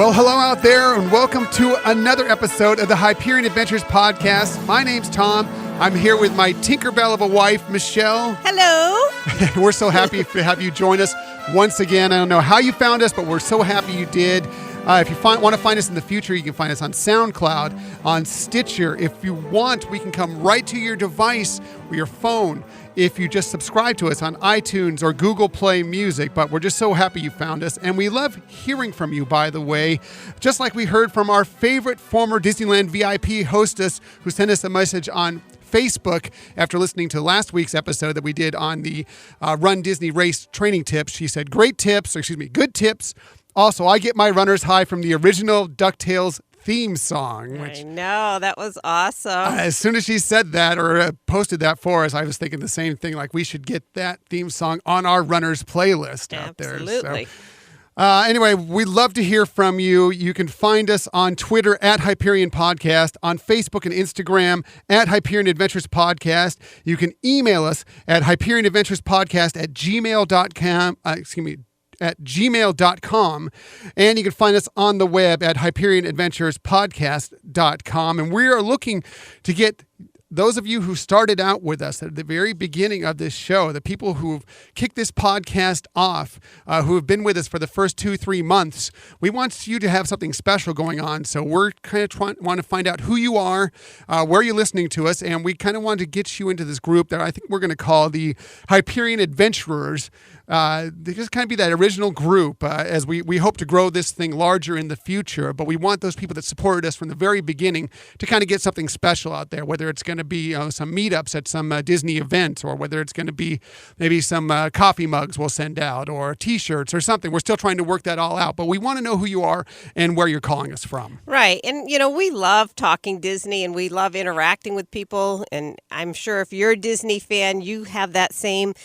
Well, hello out there, and welcome to another episode of the Hyperion Adventures podcast. My name's Tom. I'm here with my Tinkerbell of a wife, Michelle. Hello. We're so happy to have you join us once again. I don't know how you found us, but we're so happy you did. If you want to find us in the future, you can find us on SoundCloud, on Stitcher. If you want, we can come right to your device or your phone if you just subscribe to us on iTunes or Google Play Music. But we're just so happy you found us. And we love hearing from you, by the way, just like we heard from our favorite former Disneyland VIP hostess who sent us a message on Facebook after listening to last week's episode that we did on the Run Disney Race training tips. She said, good tips. Also, I get my runner's high from the original DuckTales theme song. I know, that was awesome. As soon as she said that or posted that for us, I was thinking the same thing, like we should get that theme song on our runner's playlist out there. Absolutely. So, anyway, we'd love to hear from you. You can find us on Twitter at Hyperion Podcast, on Facebook and Instagram at Hyperion Adventures Podcast. You can email us at HyperionAdventuresPodcast at gmail.com. At gmail.com, and you can find us on the web at HyperionAdventuresPodcast.com. And we are looking to get those of you who started out with us at the very beginning of this show, the people who've kicked this podcast off, who have been with us for the first 2-3 months, we want you to have something special going on. So we're kind of want to find out who you are, where you're listening to us, and we kind of want to get you into this group that I think we're going to call the Hyperion Adventurers. They just kind of be that original group as we hope to grow this thing larger in the future. But we want those people that supported us from the very beginning to kind of get something special out there, whether it's going to be some meetups at some Disney event, or whether it's going to be maybe some coffee mugs we'll send out, or T-shirts or something. We're still trying to work that all out, but we want to know who you are and where you're calling us from. Right. And, we love talking Disney and we love interacting with people. And I'm sure if you're a Disney fan, you have that same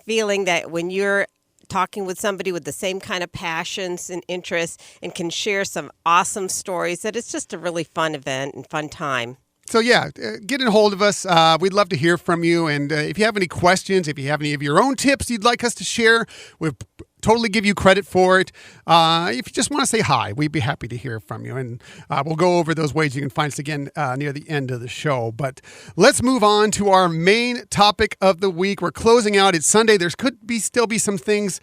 feeling that when you're talking with somebody with the same kind of passions and interests and can share some awesome stories, that it's just a really fun event and fun time. So yeah, get in hold of us. We'd love to hear from you. And if you have any questions, if you have any of your own tips you'd like us to share, we'll totally give you credit for it. If you just want to say hi, we'd be happy to hear from you. And we'll go over those ways you can find us again near the end of the show. But let's move on to our main topic of the week. We're closing out. It's Sunday. There could still be some things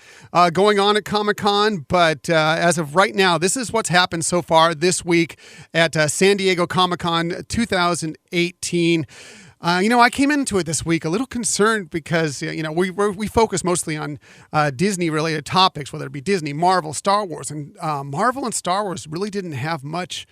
going on at Comic-Con. But as of right now, this is what's happened so far this week at San Diego Comic-Con 2018. I came into it this week a little concerned because, we focus mostly on Disney-related topics, whether it be Disney, Marvel, Star Wars. And Marvel and Star Wars really didn't have much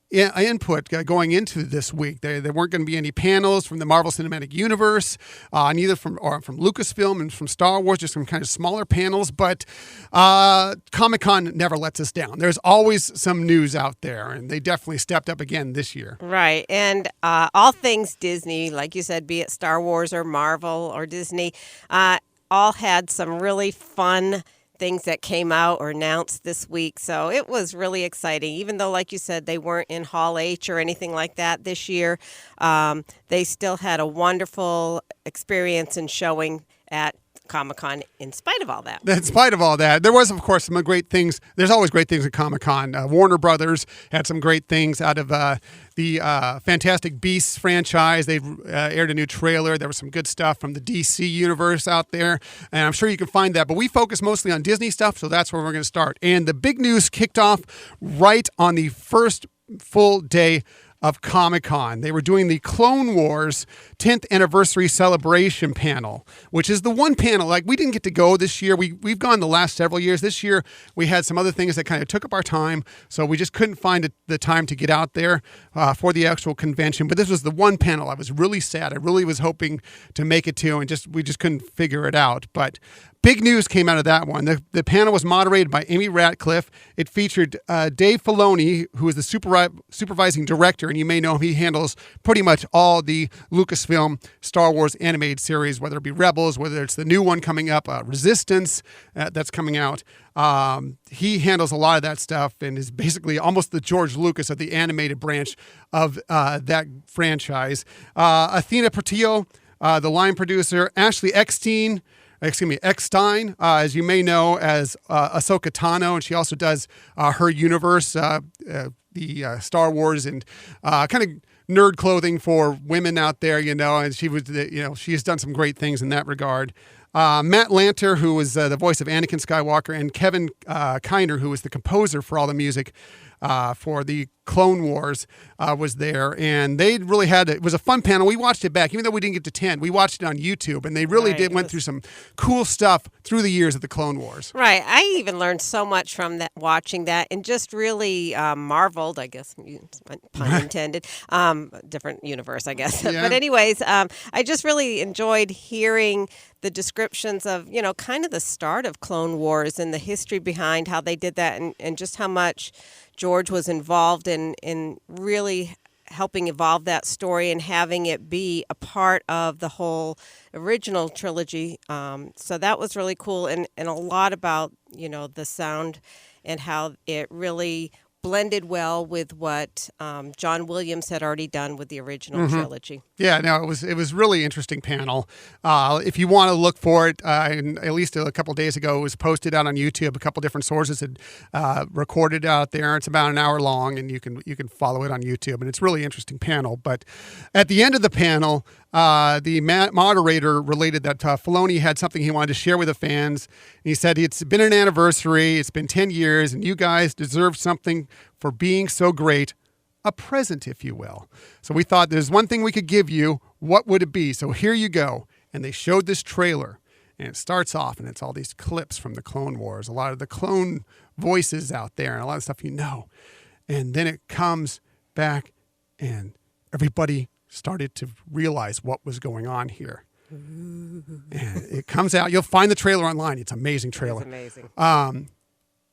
input going into this week. There weren't going to be any panels from the Marvel Cinematic Universe, neither from Lucasfilm and from Star Wars, just some kind of smaller panels. But Comic-Con never lets us down. There's always some news out there, and they definitely stepped up again this year. Right. And all things Disney, like you said, be it Star Wars or Marvel or Disney, all had some really fun things that came out or announced this week. So it was really exciting. Even though, like you said, they weren't in Hall H or anything like that this year, they still had a wonderful experience and showing at Comic-Con in spite of all that. In spite of all that, there was, of course, some great things. There's always great things at Comic-Con. Warner Brothers had some great things out of the Fantastic Beasts franchise. They aired a new trailer. There was some good stuff from the DC universe out there, and I'm sure you can find that. But we focus mostly on Disney stuff, so that's where we're going to start. And the big news kicked off right on the first full day of Comic-Con. They were doing the Clone Wars 10th anniversary celebration panel, which is the one panel, like we didn't get to go this year. We've gone the last several years. This year we had some other things that kind of took up our time, so we just couldn't find the time to get out there for the actual convention. But this was the one panel I was really sad. I really was hoping to make it to, and we just couldn't figure it out. But big news came out of that one. The panel was moderated by Amy Ratcliffe. It featured Dave Filoni, who is the supervising director, and you may know him. He handles pretty much all the Lucasfilm Star Wars animated series, whether it be Rebels, whether it's the new one coming up, Resistance, that's coming out. He handles a lot of that stuff and is basically almost the George Lucas of the animated branch of that franchise. Athena Portillo, the line producer, Ashley Eckstein, Eckstein, as you may know, as Ahsoka Tano, and she also does her universe, the Star Wars and kind of nerd clothing for women out there, and she has done some great things in that regard. Matt Lanter, who was the voice of Anakin Skywalker, and Kevin Kiner, who was the composer for all the music for the Clone Wars, was there. And they really it was a fun panel. We watched it back, even though we didn't get to 10. We watched it on YouTube, and they really went through some cool stuff through the years of the Clone Wars. Right. I even learned so much from that, watching that, and just really marveled, I guess, pun intended, different universe, I guess. Yeah. But anyways, I just really enjoyed hearing the descriptions of, kind of the start of Clone Wars and the history behind how they did that, and just how much George was involved in really helping evolve that story and having it be a part of the whole original trilogy. So that was really cool, and a lot about, the sound and how it really blended well with what John Williams had already done with the original trilogy. Yeah, no, it was really interesting panel. If you want to look for it, and at least a couple of days ago, it was posted out on YouTube. A couple different sources had recorded it out there. It's about an hour long, and you can follow it on YouTube. And it's a really interesting panel. But at the end of the panel, the moderator related that Filoni had something he wanted to share with the fans. And he said, it's been an anniversary. It's been 10 years, and you guys deserve something for being so great. A present, if you will. So we thought there's one thing we could give you. What would it be? So here you go. And they showed this trailer, and it starts off, and it's all these clips from the Clone Wars, a lot of the clone voices out there, and a lot of stuff And then it comes back, and everybody started to realize what was going on here. And it comes out. You'll find the trailer online. It's an amazing trailer. It's amazing. And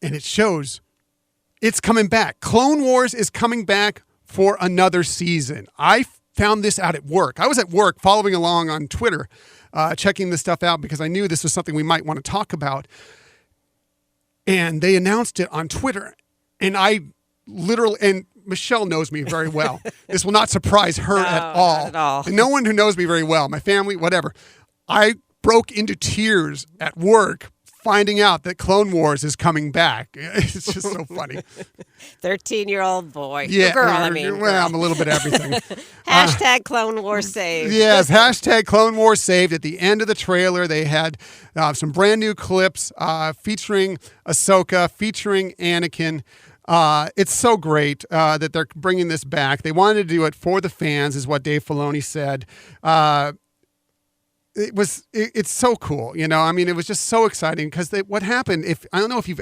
it shows it's coming back. Clone Wars is coming back for another season. I found this out at work. I was at work following along on Twitter, checking this stuff out because I knew this was something we might want to talk about. And they announced it on Twitter. And and Michelle knows me very well. This will not surprise her at all. Not at all. And no one who knows me very well, my family, whatever. I broke into tears at work finding out that Clone Wars is coming back. It's just so funny. 13-year-old boy. Yeah. Girl, I mean. Well, girl. I'm a little bit everything. Hashtag Clone Wars saved. Yes, hashtag Clone Wars saved. At the end of the trailer, they had some brand new clips featuring Ahsoka, featuring Anakin. It's so great that they're bringing this back. They wanted to do it for the fans, is what Dave Filoni said. It's so cool, I mean, it was just so exciting because what happened, I don't know if you've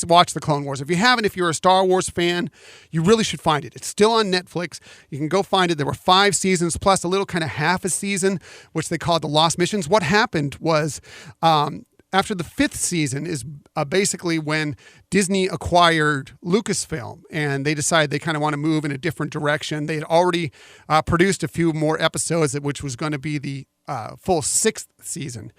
watched the Clone Wars. If you haven't, if you're a Star Wars fan, you really should find it. It's still on Netflix. You can go find it. There were 5 seasons plus a little kind of half a season, which they called the Lost Missions. What happened was, after the 5th season is basically when Disney acquired Lucasfilm, and they decided they kind of want to move in a different direction. They had already produced a few more episodes, which was going to be the full 6th season.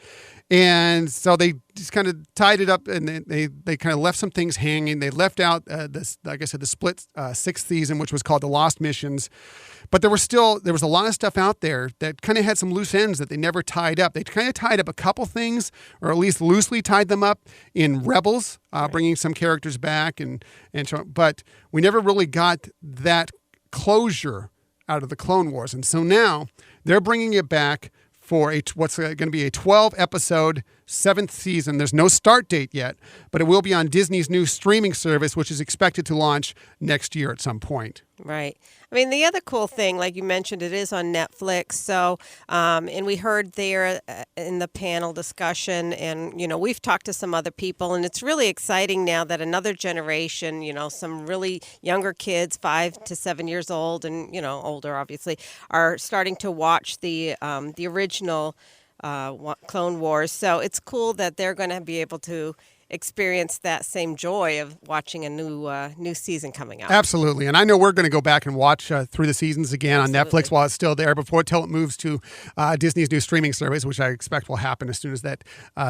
And so they just kind of tied it up, and they kind of left some things hanging. They left out this, like I said, the split 6th season, which was called the Lost Missions. But there was a lot of stuff out there that kind of had some loose ends that they never tied up. They kind of tied up a couple things, or at least loosely tied them up in Rebels, bringing some characters back, and so. But we never really got that closure out of the Clone Wars, and so now they're bringing it back for what's going to be a 12-episode 7th season. There's no start date yet, but it will be on Disney's new streaming service, which is expected to launch next year at some point. Right. I mean, the other cool thing, like you mentioned, it is on Netflix. So, and we heard there in the panel discussion, and, we've talked to some other people, and it's really exciting now that another generation, some really younger kids, 5 to 7 years old and, older, obviously, are starting to watch the original Clone Wars. So it's cool that they're going to be able to experience that same joy of watching a new season coming out. Absolutely. And I know we're going to go back and watch through the seasons again on Netflix while it's still there until it moves to Disney's new streaming service, which I expect will happen as soon as that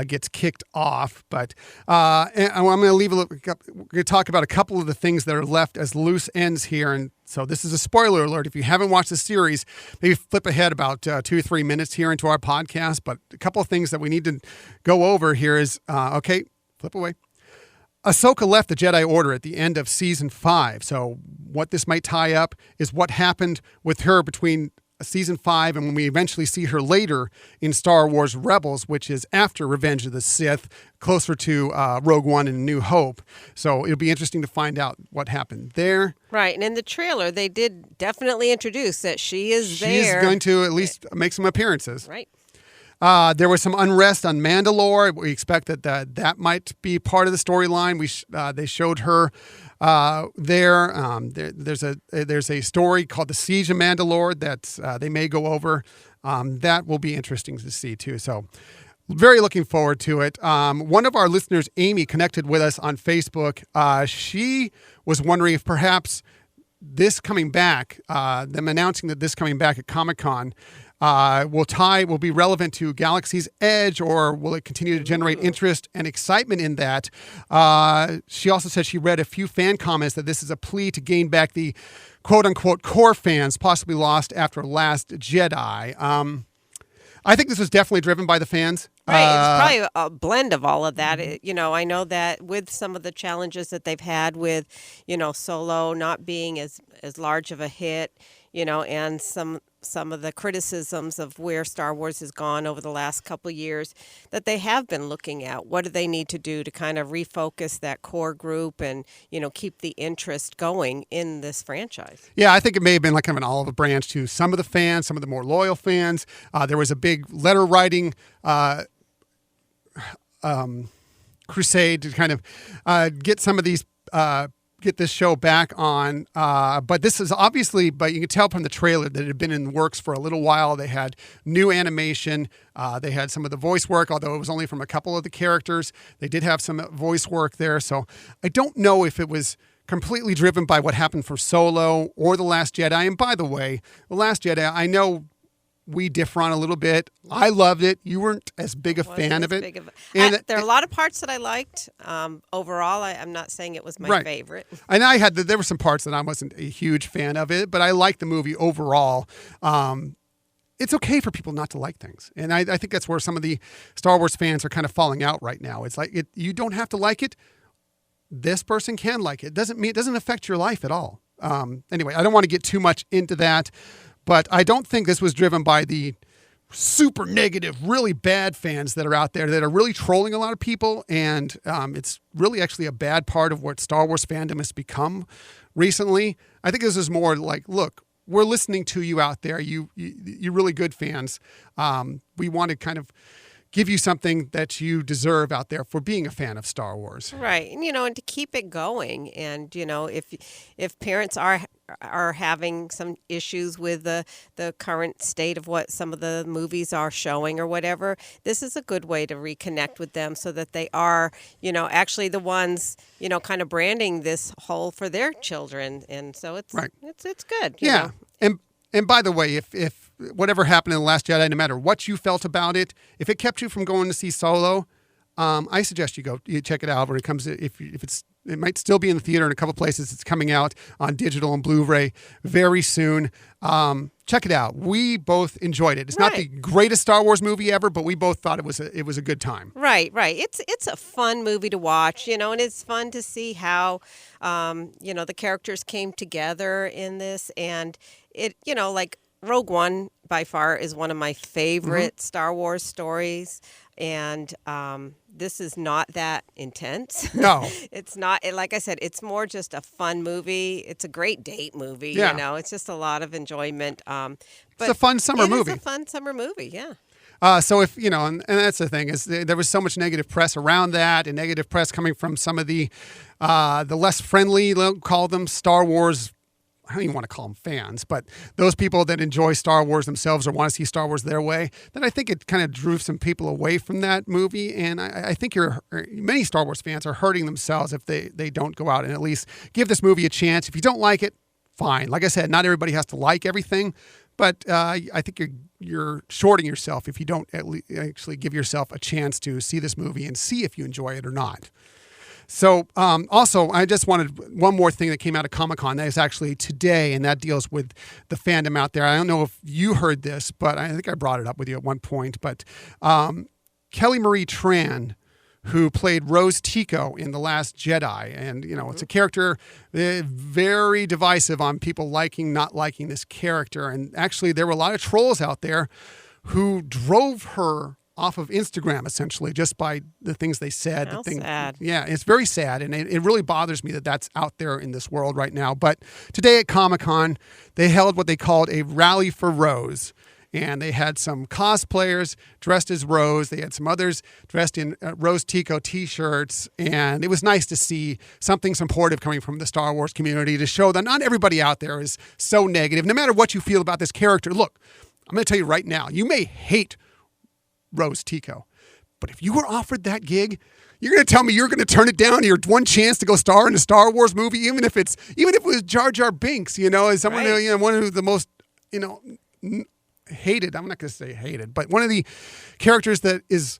gets kicked off. But and I'm going to talk about a couple of the things that are left as loose ends here. And so this is a spoiler alert. If you haven't watched the series, maybe flip ahead about 2 or 3 minutes here into our podcast. But a couple of things that we need to go over here is, okay, flip away. Ahsoka left the Jedi Order at the end of season 5. So what this might tie up is what happened with her between season 5 and when we eventually see her later in Star Wars Rebels, which is after Revenge of the Sith, closer to Rogue One and New Hope. So it'll be interesting to find out what happened there. Right. And in the trailer, they did definitely introduce that she is there. She's going to at least make some appearances. Right. There was some unrest on Mandalore. We expect that might be part of the storyline. They showed her there. There's a story called The Siege of Mandalore that they may go over. That will be interesting to see too. So very looking forward to it. One of our listeners, Amy, connected with us on Facebook. She was wondering if perhaps this coming back, them announcing that this coming back at Comic-Con, will be relevant to Galaxy's Edge, or will it continue to generate interest and excitement in that? She also said she read a few fan comments that this is a plea to gain back the quote-unquote core fans possibly lost after Last Jedi. I think this was definitely driven by the fans. Right, it's probably a blend of all of that. I know that with some of the challenges that they've had with, Solo not being as large of a hit, and some of the criticisms of where Star Wars has gone over the last couple of years, that they have been looking at what do they need to do to kind of refocus that core group and, keep the interest going in this franchise. Yeah, I think it may have been like kind of an olive branch to some of the fans, some of the more loyal fans. There was a big letter writing crusade to kind of get some of these get this show back on. But this is obviously, but you can tell from the trailer that it had been in the works for a little while. They had new animation. They had some of the voice work, although it was only from a couple of the characters. They did have some voice work there. So I don't know if it was completely driven by what happened for Solo or The Last Jedi. And by the way, The Last Jedi, I know we differ on a little bit. I loved it. You weren't as big a fan of it. There are a lot of parts that I liked. Overall, I'm not saying it was my favorite. And there were some parts that I wasn't a huge fan of it, but I liked the movie overall. It's okay for people not to like things. And I think that's where some of the Star Wars fans are kind of falling out right now. It's like, you don't have to like it. This person can like it. It doesn't affect your life at all. Anyway, I don't want to get too much into that. But I don't think this was driven by the super negative, really bad fans that are out there that are really trolling a lot of people. And it's really actually a bad part of what Star Wars fandom has become recently. I think this is more like, look, we're listening to you out there. You're really good fans. We want to kind of give you something that you deserve out there for being a fan of Star Wars. Right. And, and to keep it going. And, if parents are having some issues with the current state of what some of the movies are showing or whatever, this is a good way to reconnect with them so that they are, actually the ones, kind of branding this whole for their children. And so it's good. You know? And by the way, if whatever happened in The Last Jedi, no matter what you felt about it, if it kept you from going to see Solo, I suggest you check it out when it comes to, it might still be in the theater in a couple places. It's coming out on digital and Blu-ray very soon. Check it out. We both enjoyed it. It's not the greatest Star Wars movie ever, but we both thought it was a good time. Right. It's a fun movie to watch, and it's fun to see how, the characters came together in this, and it, like Rogue One by far is one of my favorite Star Wars stories. And this is not that intense. No. It's not. Like I said, it's more just a fun movie. It's a great date movie. Yeah. It's just a lot of enjoyment. But it's a fun summer movie. It's a fun summer movie, yeah. So if, and that's the thing, is there was so much negative press around that, and negative press coming from some of the less friendly, call them Star Wars I don't even want to call them fans, but those people that enjoy Star Wars themselves or want to see Star Wars their way, then I think it kind of drew some people away from that movie. And I think many Star Wars fans are hurting themselves if they don't go out and at least give this movie a chance. If you don't like it, fine. Like I said, not everybody has to like everything, but I think you're shorting yourself if you don't actually give yourself a chance to see this movie and see if you enjoy it or not. So also, I just wanted one more thing that came out of Comic-Con that is actually today, and that deals with the fandom out there. I don't know if you heard this, but I think I brought it up with you at one point. But Kelly Marie Tran, who played Rose Tico in The Last Jedi, and it's a character very divisive on people liking, not liking this character. And actually, there were a lot of trolls out there who drove her off of Instagram, essentially, just by the things they said. How sad. Yeah, it's very sad, and it really bothers me that that's out there in this world right now. But today at Comic-Con, they held what they called a Rally for Rose, and they had some cosplayers dressed as Rose. They had some others dressed in Rose Tico T-shirts, and it was nice to see something supportive coming from the Star Wars community to show that not everybody out there is so negative. No matter what you feel about this character, look, I'm going to tell you right now, you may hate Rose Tico, but if you were offered that gig, you're going to tell me you're going to turn it down your one chance to go star in a Star Wars movie, even if it was Jar Jar Binks, as someone right. One of the most hated. I'm not going to say hated, but one of the characters that is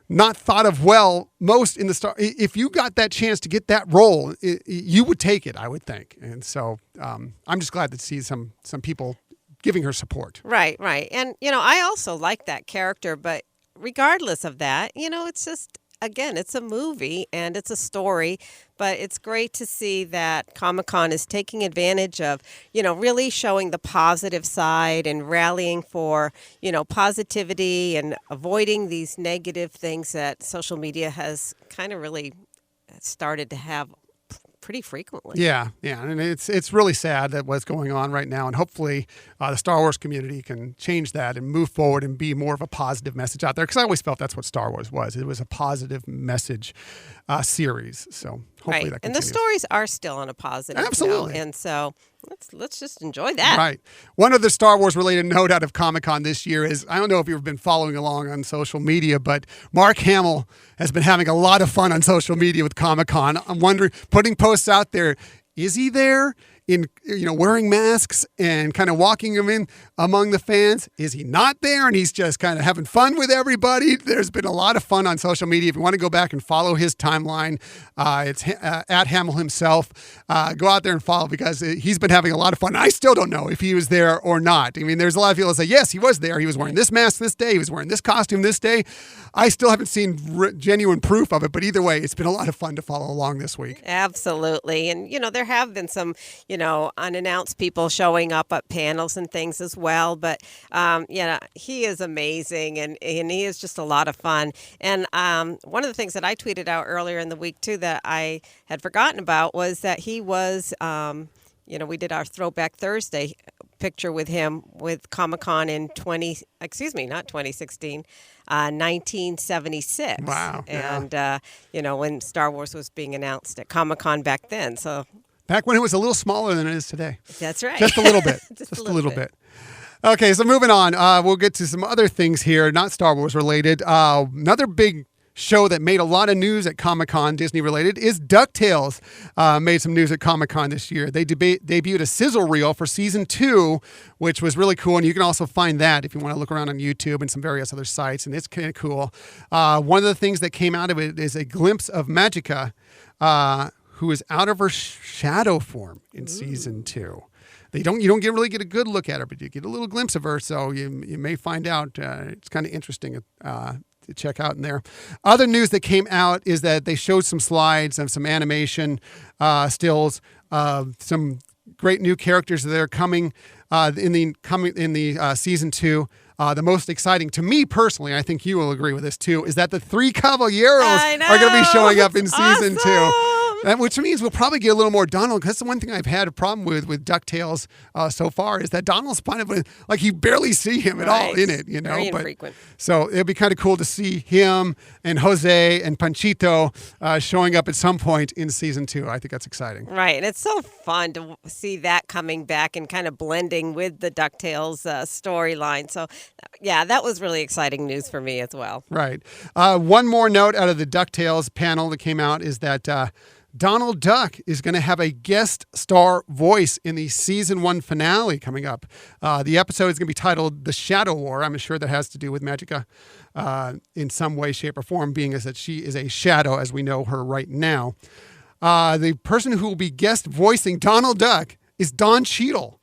not thought of well most in the Star. If you got that chance to get that role, you would take it, I would think. And so I'm just glad to see some people giving her support. Right. And, I also like that character, but regardless of that, it's just, again, it's a movie and it's a story, but it's great to see that Comic-Con is taking advantage of, really showing the positive side and rallying for, positivity and avoiding these negative things that social media has kind of really started to have pretty frequently. Yeah, and it's really sad that what's going on right now, and hopefully the Star Wars community can change that and move forward and be more of a positive message out there, because I always felt that's what Star Wars was. It was a positive message series, so hopefully that continues. And the stories are still on a positive Absolutely. note, and so let's just enjoy that. Right. One other Star Wars related note out of Comic-Con this year is, I don't know if you've been following along on social media, but Mark Hamill has been having a lot of fun on social media with Comic-Con. I'm wondering, putting posts out there, is he there in wearing masks and kind of walking them in among the fans? Is he not there and he's just kind of having fun with everybody? There's been a lot of fun on social media. If you want to go back and follow his timeline, it's at Hamill himself. Go out there and follow, because he's been having a lot of fun. I still don't know if he was there or not. I mean, there's a lot of people that say, yes, he was there. He was wearing this mask this day. He was wearing this costume this day. I still haven't seen genuine proof of it, but either way, it's been a lot of fun to follow along this week. Absolutely. And, there have been some, unannounced people showing up at panels and things as well. But, he is amazing, and he is just a lot of fun. And one of the things that I tweeted out earlier in the week, too, that I had forgotten about was that he was, we did our Throwback Thursday picture with him with Comic-Con in 1976. Wow. And, when Star Wars was being announced at Comic-Con back then. So back when it was a little smaller than it is today. That's right. Just a little bit. Just a little bit. Okay, so moving on. We'll get to some other things here, not Star Wars related. Another big show that made a lot of news at Comic-Con, Disney related, is DuckTales. Made some news at Comic-Con this year. They debuted a sizzle reel for season 2, which was really cool. And you can also find that if you want to look around on YouTube and some various other sites. And it's kind of cool. One of the things that came out of it is a glimpse of Magica, who is out of her shadow form in season 2. You don't really get a good look at her, but you get a little glimpse of her. So you may find out. It's kind of interesting to check out in there. Other news that came out is that they showed some slides of some animation stills, some great new characters that are coming in the season 2. The most exciting to me personally, I think you will agree with this too, is that the 3 Caballeros are going to be showing up in season 2. Which means we'll probably get a little more Donald. Because that's the one thing I've had a problem with DuckTales so far is that Donald's kind of like you barely see him at all in it. Very infrequent. So it'd be kind of cool to see him and Jose and Panchito showing up at some point in season 2. I think that's exciting. Right, and it's so fun to see that coming back and kind of blending with the DuckTales storyline. So, yeah, that was really exciting news for me as well. Right. One more note out of the DuckTales panel that came out is that Donald Duck is going to have a guest star voice in the season 1 finale coming up. The episode is going to be titled The Shadow War. I'm sure that has to do with Magica in some way, shape, or form, being as that she is a shadow as we know her right now. The person who will be guest voicing Donald Duck is Don Cheadle.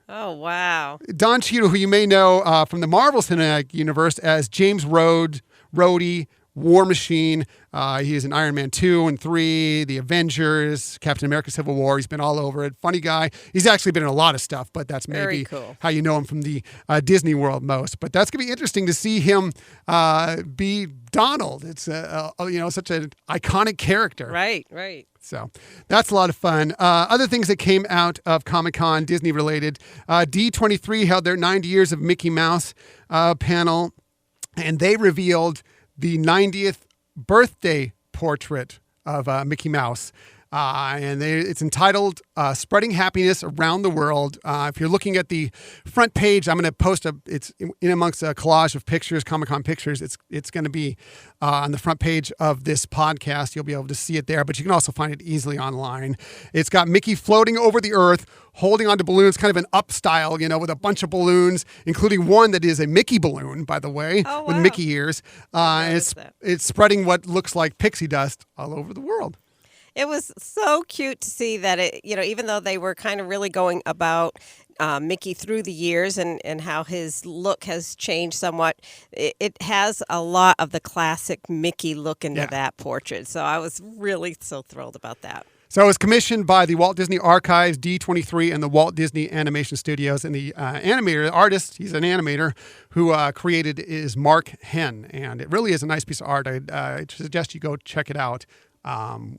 Oh, wow. Don Cheadle, who you may know from the Marvel Cinematic Universe as James Rhodey, War Machine. He is in Iron Man 2 and 3, The Avengers, Captain America Civil War. He's been all over it. Funny guy. He's actually been in a lot of stuff, but that's maybe how you know him from the Disney World most. But that's going to be interesting to see him be Donald. It's such an iconic character. Right. So that's a lot of fun. Other things that came out of Comic-Con, Disney related. D23 held their 90 Years of Mickey Mouse panel, and they revealed the 90th birthday portrait of Mickey Mouse. It's entitled Spreading Happiness Around the World. If you're looking at the front page, I'm going to post it's in amongst a collage of pictures, Comic-Con pictures. It's going to be on the front page of this podcast. You'll be able to see it there, but you can also find it easily online. It's got Mickey floating over the earth, holding onto balloons, kind of an up style, with a bunch of balloons, including one that is a Mickey balloon, by the way, with Mickey ears. It's spreading what looks like pixie dust all over the world. It was so cute to see that even though they were kind of really going about Mickey through the years and how his look has changed somewhat, it has a lot of the classic Mickey look into that portrait. So I was really so thrilled about that. So it was commissioned by the Walt Disney Archives, D23, and the Walt Disney Animation Studios. And the animator, the artist, he's an animator, who created is Mark Henn. And it really is a nice piece of art. I suggest you go check it out.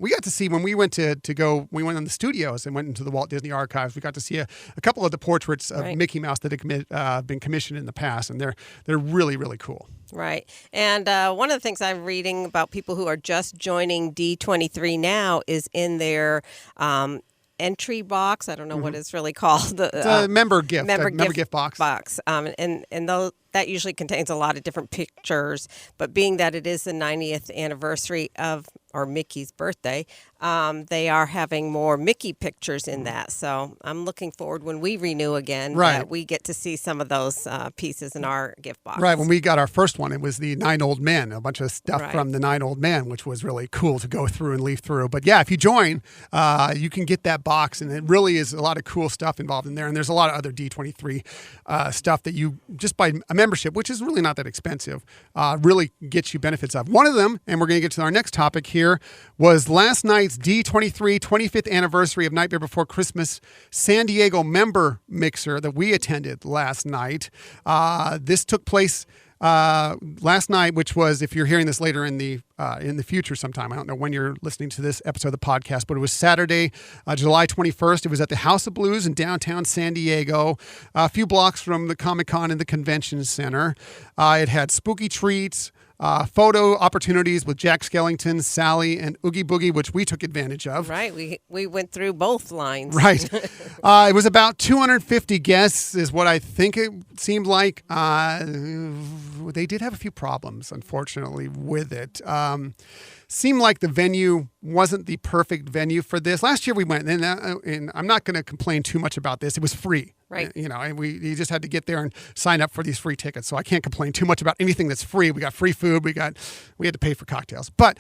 We got to see when we went we went in the studios and went into the Walt Disney Archives. We got to see a couple of the portraits of Mickey Mouse that have been commissioned in the past, and they're really, really cool. Right. And one of the things I'm reading about people who are just joining D23 now is in their entry box. I don't know what it's really called. It's a member gift box. And that usually contains a lot of different pictures. But being that it is the 90th anniversary of Mickey's birthday, they are having more Mickey pictures in that. So I'm looking forward when we renew again that we get to see some of those pieces in our gift box. Right. When we got our first one, it was the 9 Old Men, a bunch of stuff from the 9 Old Men, which was really cool to go through and leaf through. But yeah, if you join, you can get that box, and it really is a lot of cool stuff involved in there. And there's a lot of other D23 stuff that you, just by a membership, which is really not that expensive, really gets you benefits of. One of them, and we're going to get to our next topic here, was last night's D23 25th anniversary of Nightmare Before Christmas San Diego Member Mixer that we attended last night. This took place last night, which was, if you're hearing this later in the future sometime, I don't know when you're listening to this episode of the podcast, but it was Saturday, July 21st. It was at the House of Blues in downtown San Diego, a few blocks from the Comic-Con and the Convention Center. It had spooky treats, photo opportunities with Jack Skellington, Sally, and Oogie Boogie, which we took advantage of. Right. We went through both lines. Right. It was about 250 guests is what I think it seemed like. They did have a few problems, unfortunately, with it. Seemed like the venue wasn't the perfect venue for this. Last year we went, and I'm not going to complain too much about this. It was free. Right. And you just had to get there and sign up for these free tickets. So I can't complain too much about anything that's free. We got free food. We had to pay for cocktails, but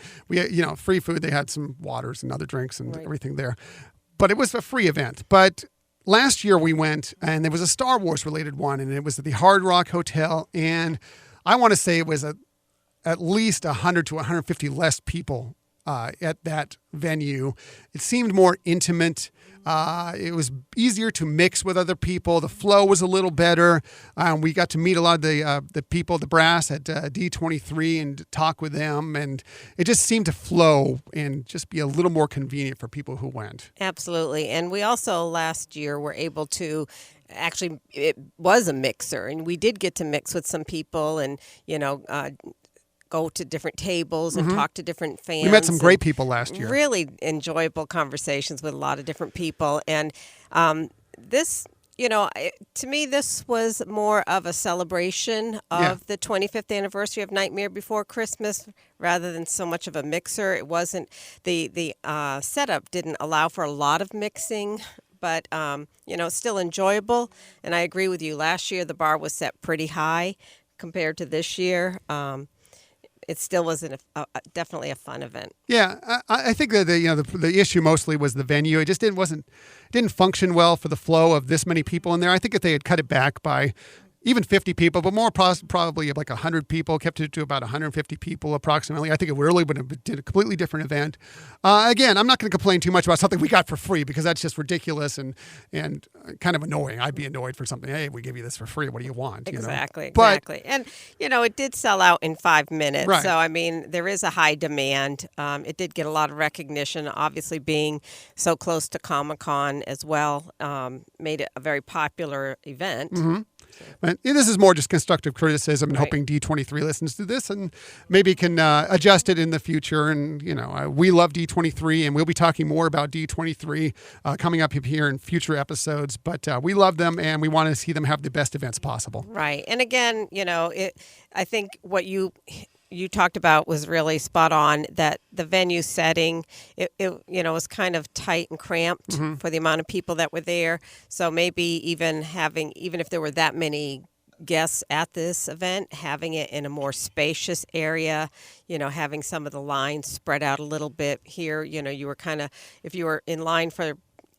free food. They had some waters and other drinks and everything there, but it was a free event. But last year we went, and there was a Star Wars related one, and it was at the Hard Rock Hotel. And I want to say it was at least 100 to 150 less people at that venue. It seemed more intimate. It was easier to mix with other people. The flow was a little better. We got to meet a lot of the people, the brass at D23, and talk with them. And it just seemed to flow and just be a little more convenient for people who went. Absolutely. And we also last year were able to actually, it was a mixer, and we did get to mix with some people and, go to different tables and talk to different fans. We met some great people last year. Really enjoyable conversations with a lot of different people. And this, to me, this was more of a celebration of the 25th anniversary of Nightmare Before Christmas rather than so much of a mixer. It wasn't, the setup didn't allow for a lot of mixing, but, still enjoyable. And I agree with you. Last year, the bar was set pretty high compared to this year. It still was definitely a fun event. Yeah, I think that the issue mostly was the venue. It just didn't function well for the flow of this many people in there. I think if they had cut it back by even 50 people, but more probably like 100 people, kept it to about 150 people approximately, I think it really would have been a completely different event. Again, I'm not going to complain too much about something we got for free because that's just ridiculous and kind of annoying. I'd be annoyed for something. Hey, we give you this for free. What do you want? Exactly. But, and, it did sell out in 5 minutes. Right. So, I mean, there is a high demand. It did get a lot of recognition, obviously being so close to Comic-Con as well, made it a very popular event. Mm-hmm. But this is more just constructive criticism and Right. hoping D23 listens to this and maybe can adjust it in the future. And, we love D23 and we'll be talking more about D23 coming up here in future episodes. But we love them and we want to see them have the best events possible. Right. And again, I think what you talked about was really spot on, that the venue setting, it was kind of tight and cramped for the amount of people that were there. So maybe even if there were that many guests at this event, having it in a more spacious area, having some of the lines spread out a little bit here, you were kind of, if you were in line for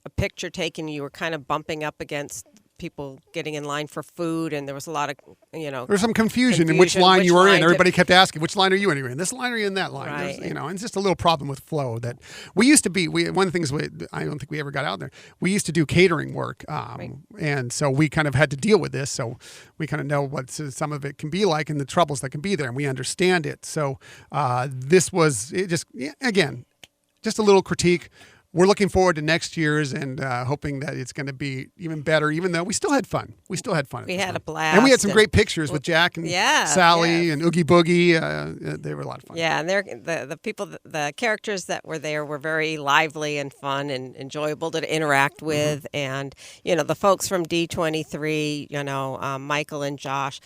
a picture taken, you were kind of bumping up against people getting in line for food, and there was a lot of, There's some confusion in which line you were in. Everybody kept asking, which line are you in? Are you in this line or are you in that line? Right. And it's just a little problem with flow that we used to be. One of the things I don't think we ever got out there, we used to do catering work. Right. And so we kind of had to deal with this. So we kind of know what some of it can be like and the troubles that can be there, and we understand it. So this was again, just a little critique. We're looking forward to next year's and hoping that it's going to be even better, even though we still had fun. We had a blast. And we had some great pictures with Jack and Sally and Oogie Boogie. They were a lot of fun. Yeah, and the people, the characters that were there were very lively and fun and enjoyable to interact with. And, the folks from D23, Michael and Josh,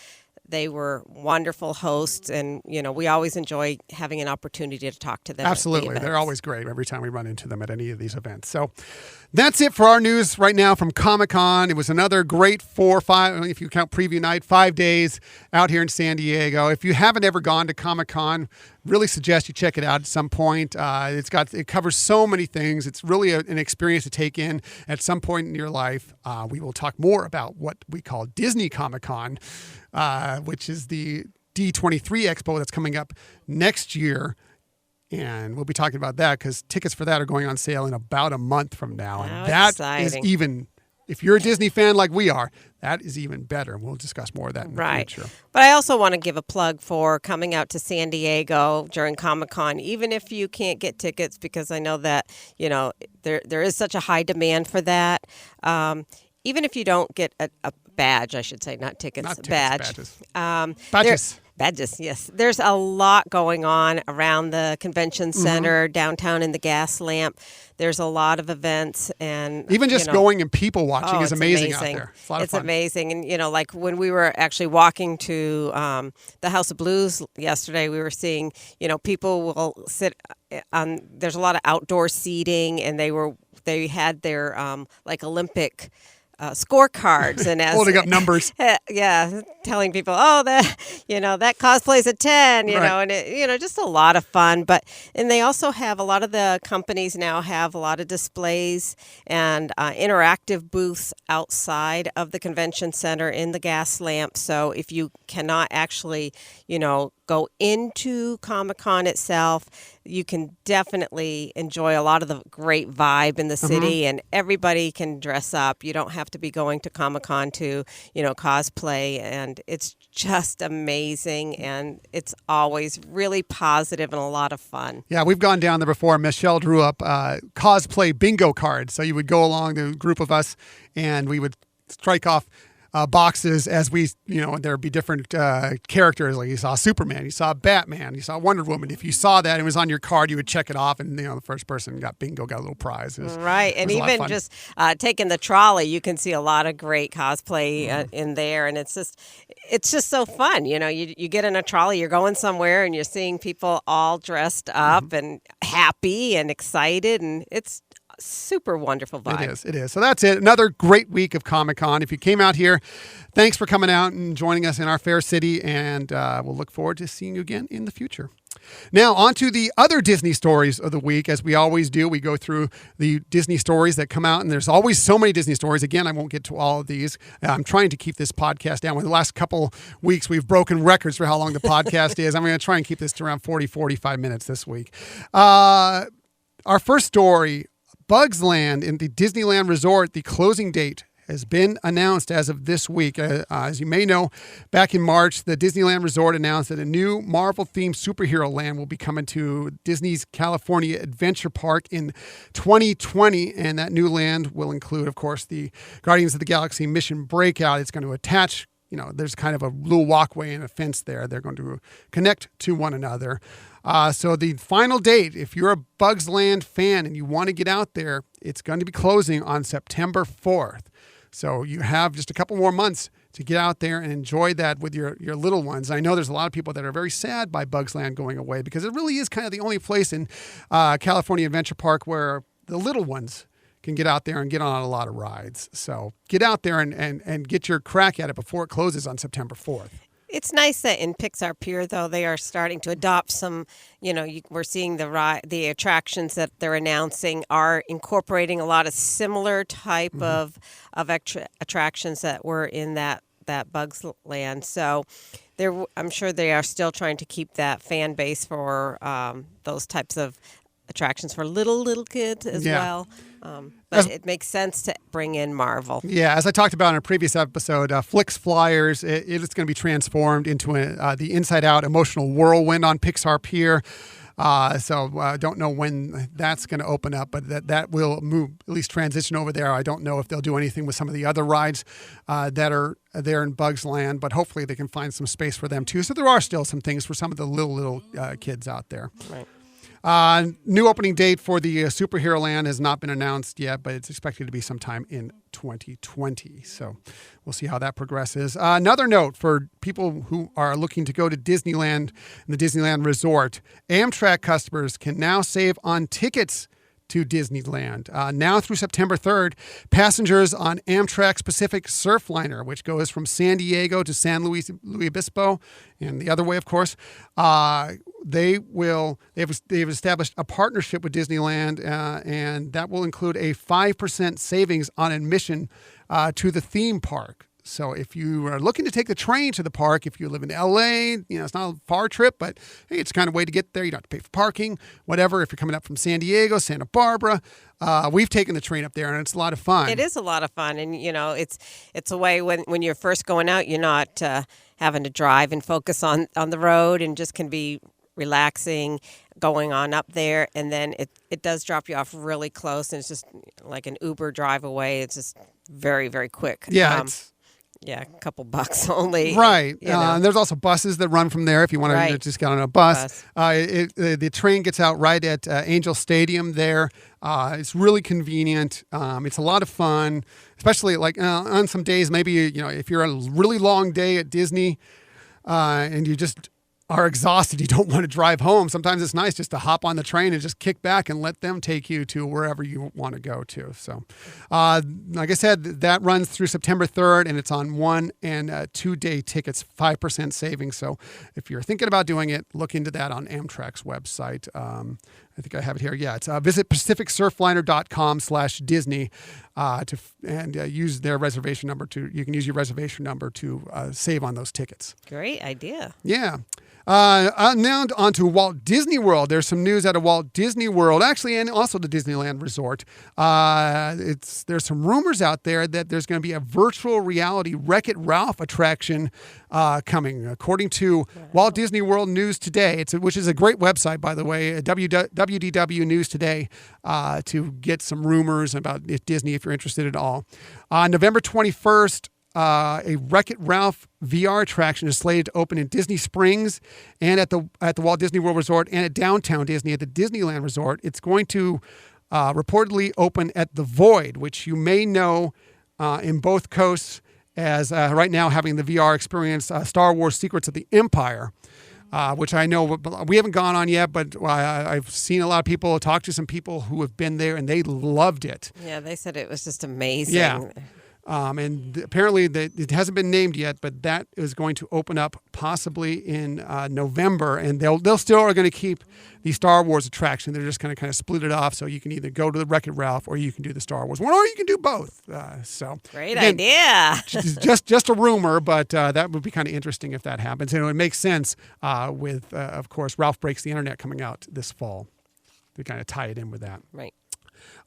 they were wonderful hosts, and we always enjoy having an opportunity to talk to them. Absolutely, they're always great every time we run into them at any of these events. So that's it for our news right now from Comic-Con. It was another great 4 or 5, if you count preview night, 5 days out here in San Diego. If you haven't ever gone to Comic-Con, really suggest you check it out at some point. It covers so many things. It's really an experience to take in at some point in your life. We will talk more about what we call Disney Comic-Con, which is the D23 Expo that's coming up next year. And we'll be talking about that because tickets for that are going on sale in about a month from now. And that exciting. is even, if you're a Disney fan like we are, that is even better. And we'll discuss more of that in the future. But I also want to give a plug for coming out to San Diego during Comic-Con, even if you can't get tickets, because I know that, there is such a high demand for that. Even if you don't get a badge, I should say, not tickets, badges. Badges, yes. There's a lot going on around the convention center, downtown in the Gas Lamp. There's a lot of events. And even just going and people watching is amazing out there. It's a lot of fun. Amazing. And, like when we were actually walking to the House of Blues yesterday, we were seeing, people will sit on, there's a lot of outdoor seating, and they had their like scorecards and as holding up numbers, telling people, that cosplay's a 10, and it, just a lot of fun. And they also have a lot of the companies now have a lot of displays and interactive booths outside of the convention center in the Gas Lamp. So if you cannot actually, go into Comic-Con itself, you can definitely enjoy a lot of the great vibe in the city, and everybody can dress up. You don't have to be going to Comic-Con to, cosplay, and it's just amazing, and it's always really positive and a lot of fun. Yeah, we've gone down there before. Michelle drew up cosplay bingo cards. So you would go along, the group of us, and we would strike off boxes as we, there'd be different characters. Like you saw Superman, you saw Batman, you saw Wonder Woman. If you saw that, it was on your card, you would check it off, and the first person got bingo, got a little prize. Right, and even just taking the trolley, you can see a lot of great cosplay in there, and it's just so fun. You get in a trolley, you're going somewhere, and you're seeing people all dressed up and happy and excited, and it's super wonderful vibe. It is. So that's it. Another great week of Comic-Con. If you came out here, thanks for coming out and joining us in our fair city, and we'll look forward to seeing you again in the future. Now, on to the other Disney stories of the week. As we always do, we go through the Disney stories that come out, and there's always so many Disney stories. Again, I won't get to all of these. I'm trying to keep this podcast down. In the last couple weeks, we've broken records for how long the podcast is. I'm going to try and keep this to around 45 minutes this week. Our first story, Bugs Land in the Disneyland Resort, the closing date has been announced as of this week. As you may know, back in March, the Disneyland Resort announced that a new Marvel-themed superhero land will be coming to Disney's California Adventure Park in 2020, and that new land will include, of course, the Guardians of the Galaxy Mission Breakout. It's going to attach, there's kind of a little walkway and a fence there. They're going to connect to one another. So the final date, if you're a Bugs Land fan and you want to get out there, it's going to be closing on September 4th. So you have just a couple more months to get out there and enjoy that with your little ones. I know there's a lot of people that are very sad by Bugs Land going away, because it really is kind of the only place in California Adventure Park where the little ones can get out there and get on a lot of rides. So get out there and get your crack at it before it closes on September 4th. It's nice that in Pixar Pier, though, they are starting to adopt some, we're seeing the attractions that they're announcing are incorporating a lot of similar type of attractions that were in that Bugs Land. So I'm sure they are still trying to keep that fan base for those types of attractions for little kids as well. But it makes sense to bring in Marvel. Yeah, as I talked about in a previous episode, Flix Flyers, it is going to be transformed into the inside-out emotional whirlwind on Pixar Pier. So I don't know when that's going to open up, but that will move, at least transition over there. I don't know if they'll do anything with some of the other rides that are there in Bugs Land, but hopefully they can find some space for them too. So there are still some things for some of the little kids out there. Right. New opening date for the Superhero Land has not been announced yet, but it's expected to be sometime in 2020. So we'll see how that progresses. Another note for people who are looking to go to Disneyland and the Disneyland Resort, Amtrak customers can now save on tickets to Disneyland. Now through September 3rd, passengers on Amtrak's Pacific Surfliner, which goes from San Diego to San Luis Obispo, and the other way, of course, they've established a partnership with Disneyland, and that will include a 5% savings on admission to the theme park. So if you are looking to take the train to the park, if you live in LA, it's not a far trip, but hey, it's kind of a way to get there. You don't have to pay for parking, whatever. If you're coming up from San Diego, Santa Barbara, we've taken the train up there, and it's a lot of fun. It is a lot of fun, and it's a way when you're first going out, you're not having to drive and focus on the road, and just can be relaxing going on up there, and then it does drop you off really close, and it's just like an Uber drive away. It's just very, very quick. Yeah, a couple bucks only. Right. And there's also buses that run from there if you want to just get on a bus. The train gets out right at Angel Stadium there. It's really convenient. It's a lot of fun, especially like on some days, maybe, if you're a really long day at Disney and you just are exhausted, you don't want to drive home. Sometimes it's nice just to hop on the train and just kick back and let them take you to wherever you want to go to. So, like I said, that runs through September 3rd, and it's on 1 and 2 day tickets, 5% savings. So if you're thinking about doing it, look into that on Amtrak's website. I think I have it here. Yeah, it's visit pacificsurfliner.com/Disney and use their reservation number you can use your reservation number to save on those tickets. Great idea. Yeah. Now on to Walt Disney World. There's some news out of Walt Disney World, actually, and also the Disneyland Resort. There's some rumors out there that there's going to be a virtual reality Wreck-It Ralph attraction coming. According to Walt Disney World News Today, which is a great website, by the way, WDW News Today, to get some rumors about Disney if you're interested at all. On November 21st, a Wreck-It Ralph VR attraction is slated to open in Disney Springs and at the Walt Disney World Resort and at Downtown Disney at the Disneyland Resort. It's going to reportedly open at the Void, which you may know in both coasts as right now having the VR experience Star Wars Secrets of the Empire, which I know we haven't gone on yet, but I've seen a lot of people, talk to some people who have been there, and they loved it. Yeah, they said it was just amazing. Yeah. And apparently it hasn't been named yet, but that is going to open up possibly in November, and they'll still are going to keep the Star Wars attraction. They're just going to kind of split it off, so you can either go to the Wreck-It Ralph or you can do the Star Wars one, or you can do both. Great idea. just a rumor, but that would be kind of interesting if that happens. And it makes sense with, of course, Ralph Breaks the Internet coming out this fall. To kind of tie it in with that. Right.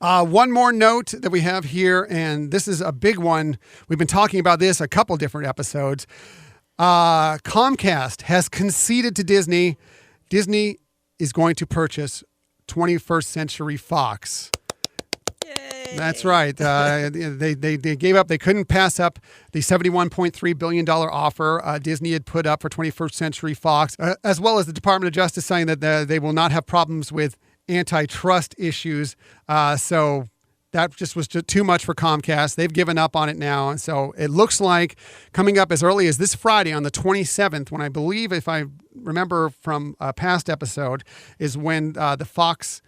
One more note that we have here, and this is a big one. We've been talking about this a couple different episodes. Comcast has conceded to Disney. Disney is going to purchase 21st Century Fox. Yay. That's right. They gave up. They couldn't pass up the $71.3 billion offer Disney had put up for 21st Century Fox, as well as the Department of Justice saying that they will not have problems with antitrust issues. So that just was too much for Comcast. They've given up on it now. And so it looks like coming up as early as this Friday on the 27th, when I believe, if I remember from a past episode, is when the Fox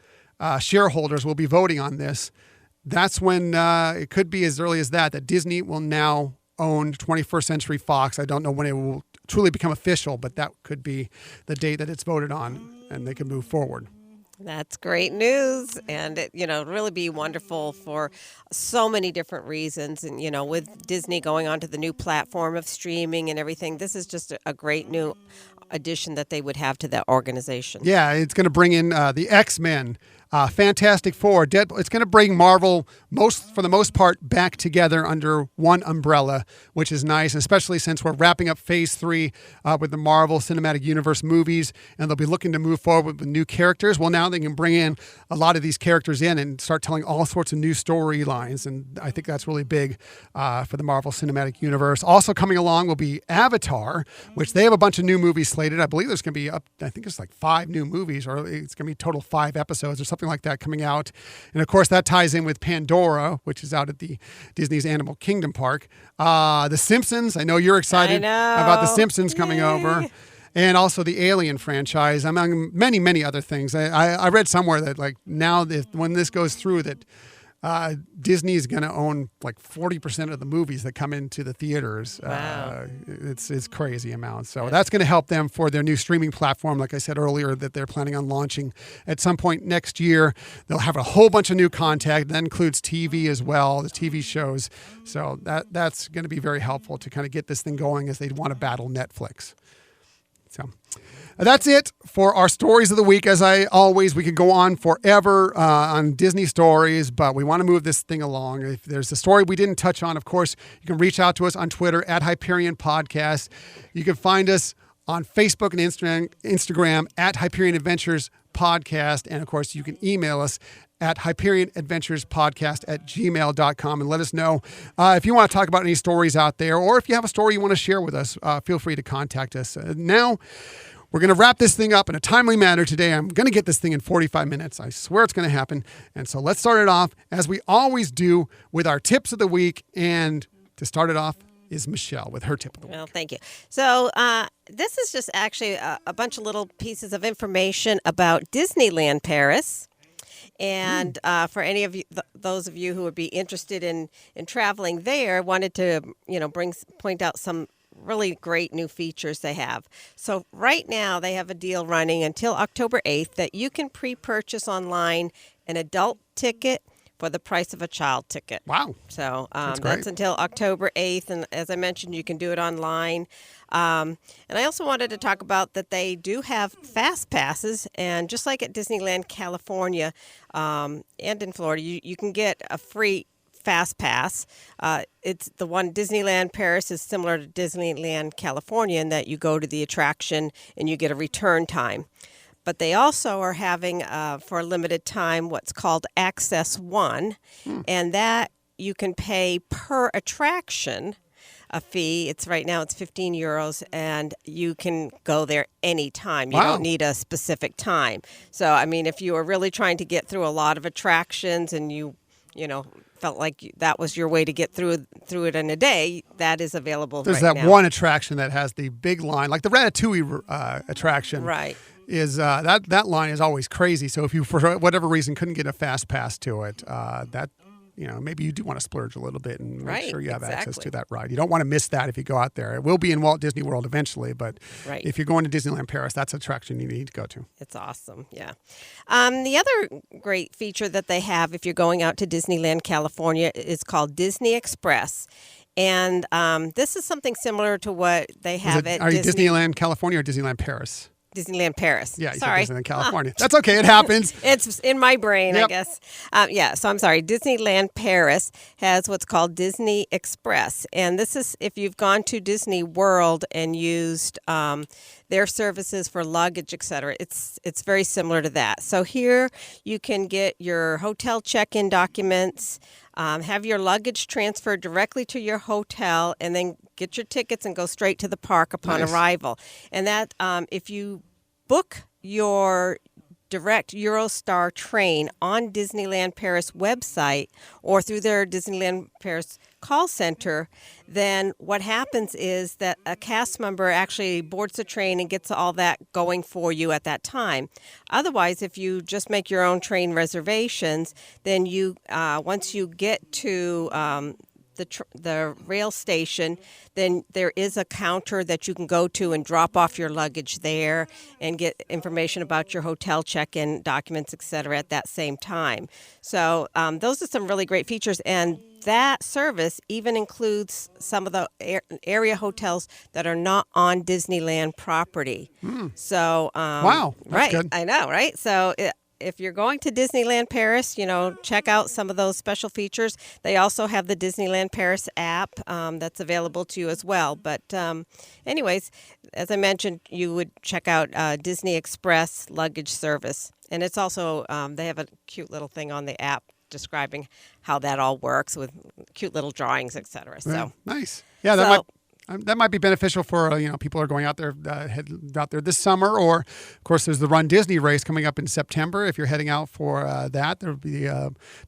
shareholders will be voting on this. That's when it could be as early as that Disney will now own 21st Century Fox. I don't know when it will truly become official, but that could be the date that it's voted on, and they can move forward. That's great news, and it, really be wonderful for so many different reasons. And with Disney going onto the new platform of streaming and everything, this is just a great new addition that they would have to that organization. Yeah, it's going to bring in the X-Men, Fantastic Four, Deadpool. It's going to bring Marvel, for the most part, back together under one umbrella, which is nice, especially since we're wrapping up Phase 3 with the Marvel Cinematic Universe movies, and they'll be looking to move forward with new characters. Well, now they can bring in a lot of these characters in and start telling all sorts of new storylines, and I think that's really big for the Marvel Cinematic Universe. Also coming along will be Avatar, which they have a bunch of new movies slated. I believe there's going to be I think it's like 5 new movies, or it's going to be total 5 episodes or something like that coming out. And of course, that ties in with Pandora, which is out at the Disney's Animal Kingdom Park. The Simpsons, I know you're excited about The Simpsons coming over. And also the Alien franchise, among many, many other things. I read somewhere that now when this goes through that Disney's going to own 40% of the movies that come into the theaters. Wow. It's crazy amount. So that's going to help them for their new streaming platform, like I said earlier, that they're planning on launching at some point next year. They'll have a whole bunch of new content. That includes TV as well, the TV shows. So that's going to be very helpful to kind of get this thing going as they want to battle Netflix. So that's it for our stories of the week. As we could go on forever on Disney stories, but we want to move this thing along. If there's a story we didn't touch on, of course, you can reach out to us on Twitter at Hyperion Podcast. You can find us on Facebook and Instagram at Hyperion Adventures Podcast. And of course, you can email us at HyperionAdventuresPodcast@gmail.com and let us know if you want to talk about any stories out there, or if you have a story you want to share with us, feel free to contact us. Now, we're going to wrap this thing up in a timely manner today. I'm going to get this thing in 45 minutes. I swear it's going to happen. And so let's start it off, as we always do, with our tips of the week. And to start it off is Michelle with her tip of the week. Well, thank you. So this is just actually a bunch of little pieces of information about Disneyland Paris. And for any of you, those of you who would be interested in traveling there, wanted to point out some really great new features they have. So right now they have a deal running until October 8th that you can pre-purchase online an adult ticket for the price of a child ticket. Wow. So That's that's great. until October 8th. And as I mentioned, you can do it online. And I also wanted to talk about that they do have fast passes. And just like at Disneyland California and in Florida, you can get a free fast pass. It's the one Disneyland Paris is similar to Disneyland California in that you go to the attraction and you get a return time. But they also are having, for a limited time, what's called Access One, and that you can pay per attraction a fee. Right now it's €15, and you can go there anytime. You Wow. don't need a specific time. So, I mean, if you are really trying to get through a lot of attractions and you felt like that was your way to get through it in a day, that is available There's right that now. one attraction that has the big line, like the Ratatouille attraction. Right. Is that line is always crazy. So if you, for whatever reason, couldn't get a fast pass to it, that maybe you do want to splurge a little bit and make Right, sure you have access exactly. to that ride. You don't want to miss that if you go out there. It will be in Walt Disney World eventually, but Right. if you're going to Disneyland Paris, that's an attraction you need to go to. It's awesome, yeah. The other great feature that they have if you're going out to Disneyland California is called Disney Express. And this is something similar to what they have at Are you Disney. Disneyland California or Disneyland Paris? Disneyland Paris. Yeah, you Sorry. said Disneyland California. That's okay. It happens. It's in my brain, I Yep. guess. So I'm sorry. Disneyland Paris has what's called Disney Express. And this is if you've gone to Disney World and used their services for luggage, etc. It's very similar to that. So here you can get your hotel check-in documents, have your luggage transferred directly to your hotel, and then get your tickets and go straight to the park upon Nice. arrival. And that if you book your direct Eurostar train on Disneyland Paris website or through their Disneyland Paris call center, then what happens is that a cast member actually boards the train and gets all that going for you at that time. Otherwise, if you just make your own train reservations, then you once you get to the rail station, then there is a counter that you can go to and drop off your luggage there and get information about your hotel check-in documents, etc. at that same time. So those are some really great features, and that service even includes some of the area hotels that are not on Disneyland property. So Wow, that's right, good. I know, right? So if you're going to Disneyland Paris, check out some of those special features. They also have the Disneyland Paris app that's available to you as well. But anyways, as I mentioned, you would check out Disney Express luggage service. And it's also, they have a cute little thing on the app describing how that all works with cute little drawings, etc. So Yeah, nice. Yeah, that might be beneficial for people who are going out there out there this summer, or of course there's the Run Disney race coming up in September. If you're heading out for that, there'll be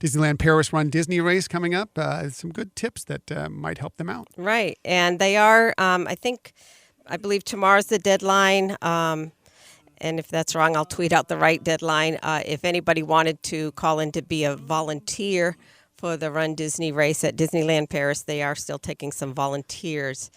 Disneyland Paris Run Disney race coming up. Some good tips that might help them out. Right, and they are. I believe tomorrow's the deadline. And if that's wrong, I'll tweet out the right deadline. If anybody wanted to call in to be a volunteer for the Run Disney race at Disneyland Paris, they are still taking some volunteers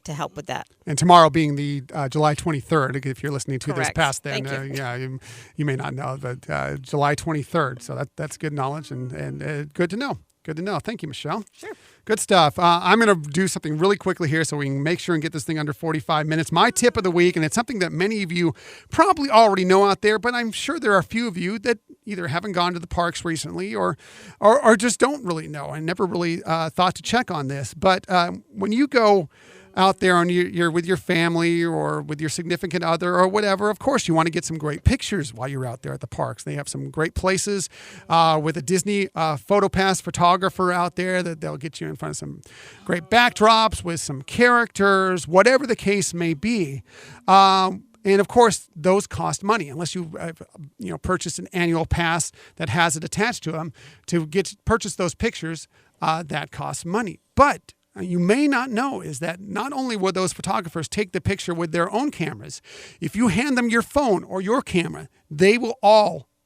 to help with that. And tomorrow being the July 23rd, if you're listening to Correct. this past then, Thank you. you may not know, but July 23rd. So that's good knowledge and good to know. Good to know. Thank you, Michelle. Sure. Good stuff. I'm going to do something really quickly here so we can make sure and get this thing under 45 minutes. My tip of the week, and it's something that many of you probably already know out there, but I'm sure there are a few of you that either haven't gone to the parks recently or just don't really know and never really thought to check on this. But when you go out there and you're with your family or with your significant other or whatever, of course you want to get some great pictures while you're out there at the parks. They have some great places with a Disney PhotoPass photographer out there that they'll get you in front of some great backdrops with some characters, whatever the case may be. And of course, those cost money unless you purchase an annual pass that has it attached to them to purchase those pictures. That costs money, but you may not know is that not only will those photographers take the picture with their own cameras, if you hand them your phone or your camera, they will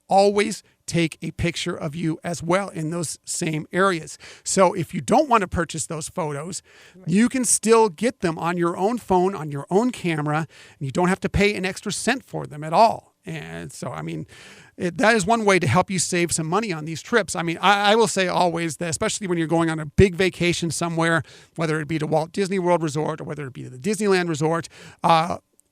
always take a picture of you as well in those same areas. So if you don't want to purchase those photos, you can still get them on your own phone, on your own camera, and you don't have to pay an extra cent for them at all. And so, I mean, that is one way to help you save some money on these trips. I mean, I will say always that, especially when you're going on a big vacation somewhere, whether it be to Walt Disney World Resort or whether it be to the Disneyland Resort,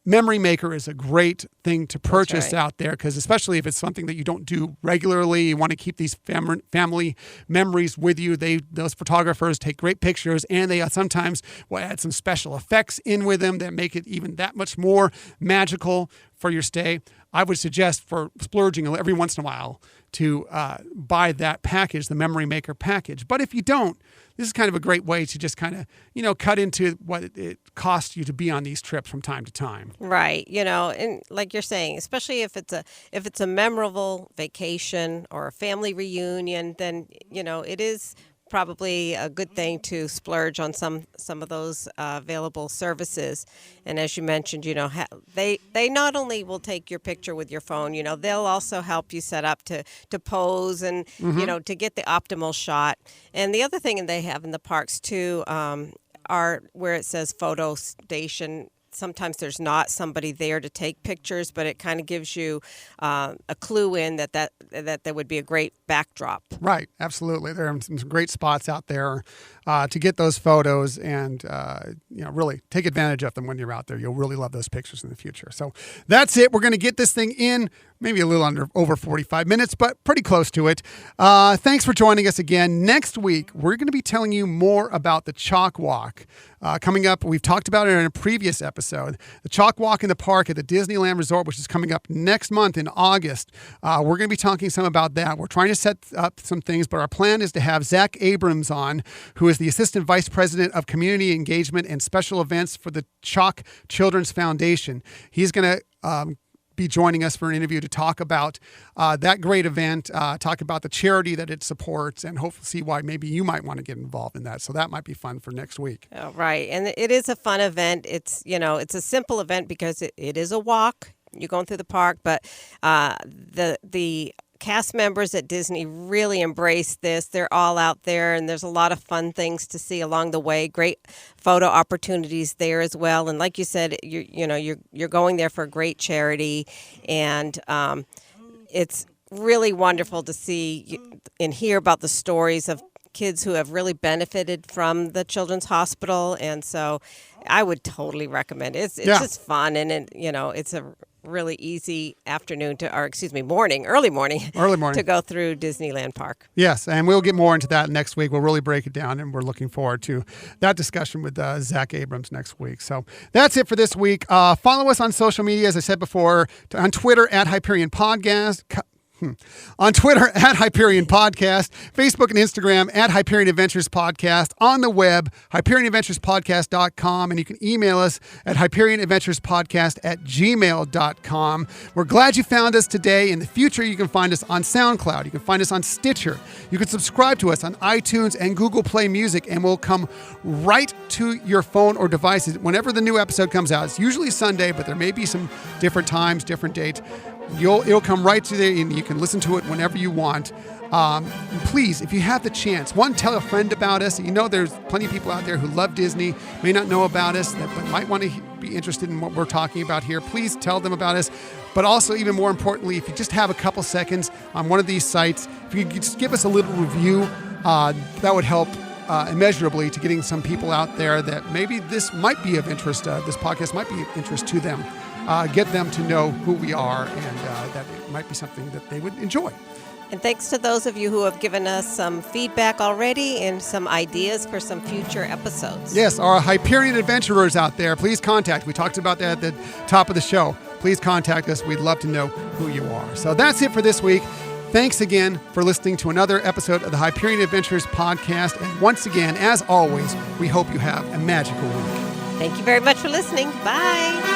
Memory Maker is a great thing to purchase out there, because especially if it's something that you don't do regularly, you want to keep these family memories with you. Those photographers take great pictures, and they sometimes will add some special effects in with them that make it even that much more magical for your stay. I would suggest for splurging every once in a while to buy that package, the Memory Maker package. But if you don't, this is kind of a great way to just kind of, cut into what it costs you to be on these trips from time to time. Right. And like you're saying, especially if it's a memorable vacation or a family reunion, then, it is probably a good thing to splurge on some of those available services. And as you mentioned, they not only will take your picture with your phone, they'll also help you set up to pose and, to get the optimal shot. And the other thing they have in the parks too are where it says photo station. Sometimes there's not somebody there to take pictures, but it kind of gives you a clue in that there would be a great backdrop. Right, absolutely. There are some great spots out there to get those photos, and really take advantage of them when you're out there. You'll really love those pictures in the future. So that's it. We're going to get this thing in maybe a little over 45 minutes, but pretty close to it. Thanks for joining us again. Next week, we're going to be telling you more about the Chalk Walk. Coming up, we've talked about it in a previous episode. The Chalk Walk in the park at the Disneyland Resort, which is coming up next month in August. We're going to be talking some about that. We're trying to set up some things, but our plan is to have Zach Abrams on, who is the Assistant Vice President of Community Engagement and Special Events for the Chalk Children's Foundation. He's going to be joining us for an interview to talk about that great event, talk about the charity that it supports, and hopefully see why maybe you might want to get involved in that. So that might be fun for next week. Oh, right. And it is a fun event. It's, it's a simple event because it is a walk. You're going through the park, but the cast members at Disney really embrace this. They're all out there, and there's a lot of fun things to see along the way. Great photo opportunities there as well. And like you said, you're going there for a great charity, and it's really wonderful to see and hear about the stories of kids who have really benefited from the Children's Hospital. And so I would totally recommend it. It's just fun, and it's a really easy early morning to go through Disneyland Park. Yes, and we'll get more into that next week. We'll really break it down, and we're looking forward to that discussion with Zach Abrams next week. So that's it for this week. Follow us on social media, as I said before, on Twitter at Hyperion Podcast. On Twitter at Hyperion Podcast, Facebook and Instagram at Hyperion Adventures Podcast, on the web, HyperionAdventuresPodcast.com, and you can email us at HyperionAdventuresPodcast@gmail.com. We're glad you found us today. In the future, you can find us on SoundCloud. You can find us on Stitcher. You can subscribe to us on iTunes and Google Play Music, and we'll come right to your phone or devices whenever the new episode comes out. It's usually Sunday, but there may be some different times, different dates. It'll come right to there, and you can listen to it whenever you want. Please, if you have the chance, tell a friend about us. There's plenty of people out there who love Disney, may not know about us, but might want to be interested in what we're talking about here. Please tell them about us. But also, even more importantly, if you just have a couple seconds on one of these sites, if you could just give us a little review, that would help immeasurably to getting some people out there that maybe this might be of interest. This podcast might be of interest to them. Get them to know who we are, and that it might be something that they would enjoy. And thanks to those of you who have given us some feedback already and some ideas for some future episodes. Yes, our Hyperion adventurers out there, please contact. We talked about that at the top of the show. Please contact us. We'd love to know who you are. So that's it for this week. Thanks again for listening to another episode of the Hyperion Adventures Podcast. And once again, as always, we hope you have a magical week. Thank you very much for listening. Bye.